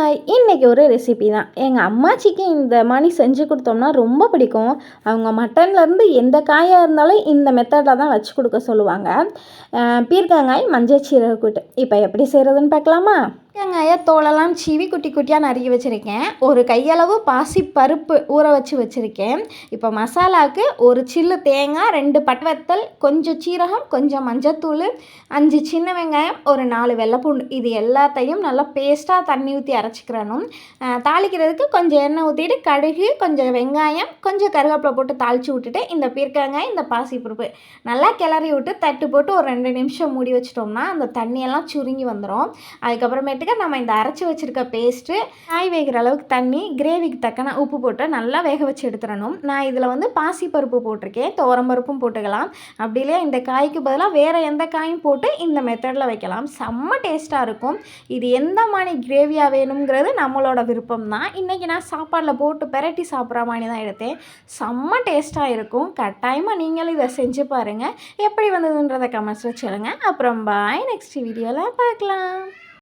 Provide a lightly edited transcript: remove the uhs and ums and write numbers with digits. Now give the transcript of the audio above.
Hi! இன்னைக்கு ஒரு recipe தான். எங்கள் அம்மாச்சிக்கு இந்த மாரி செஞ்சு கொடுத்தோம்னா ரொம்ப பிடிக்கும். அவங்க மட்டன்லேருந்து எந்த காயாக இருந்தாலும் இந்த மெத்தடில் தான் வச்சு கொடுக்க சொல்லுவாங்க. பீர்க்கங்காய் மஞ்சள் சீரக கூட்டு. இப்போ எப்படி செய்கிறதுன்னு பார்க்கலாமா? பீர்க்கங்காயை தோலெல்லாம் சீவி குட்டி குட்டியாக நறுக்கி வச்சுருக்கேன். ஒரு கையளவு பாசி பருப்பு ஊற வச்சுருக்கேன். இப்போ மசாலாவுக்கு ஒரு சில்லு தேங்காய், 2 பட்டை வத்தல், கொஞ்சம் சீரகம், கொஞ்சம் மஞ்சத்தூள், 5 சின்ன வெங்காயம், ஒரு 4 வெள்ளைப்பூண்டு. இது எல்லாத்தையும் நல்லா பேஸ்ட்டாக தண்ணி ஊற்றி அரைச்சிக்கிறணும். தாளிக்கிறதுக்கு கொஞ்சம் எண்ணெய் ஊற்றிட்டு கடுகு, கொஞ்சம் வெங்காயம், கொஞ்சம் கருவேப்பிலை போட்டு தாளித்து விட்டுட்டு இந்த பீர்க்கங்காய், இந்த பாசிப்பருப்பு நல்லா கிளறி விட்டு தட்டு போட்டு ஒரு 2 நிமிஷம் மூடி வச்சிட்டோம்னா அந்த தண்ணியெல்லாம் சுருங்கி வந்துடும். அதுக்கப்புறமேட்டுக்கு நம்ம இந்த அரைச்சி வச்சுருக்க பேஸ்ட்டு, காய் வேகிற அளவுக்கு தண்ணி, கிரேவிக்கு தக்கன உப்பு போட்டு நல்லா வேக வச்சு எடுத்துடணும். நான் இதில் பாசிப்பருப்பு போட்டிருக்கேன், துவரம்பருப்பும் போட்டுக்கலாம். அப்படி இல்லையா இந்த காய்க்கு பதிலாக வேறு எந்த காயும் போட்டு இந்த மெத்தடில் வைக்கலாம். செம்ம டேஸ்ட்டாக இருக்கும். இது எந்த மாதிரி கிரேவியாக வேணுங்கிறது நம்மளோட விருப்பம் தான். இன்றைக்கி நான் சாப்பாடில் போட்டு பெரட்டி சாப்பிட்ற மாதிரி தான் எடுத்தேன். செம்ம டேஸ்ட்டாக இருக்கும். கட்டாயமாக நீங்களும் இதை செஞ்சு பாருங்கள். எப்படி வந்ததுன்றதை கமெண்ட்ஸில் சொல்லுங்கள். அப்புறம் பாய், நெக்ஸ்ட் வீடியோவில் பார்க்கலாம்.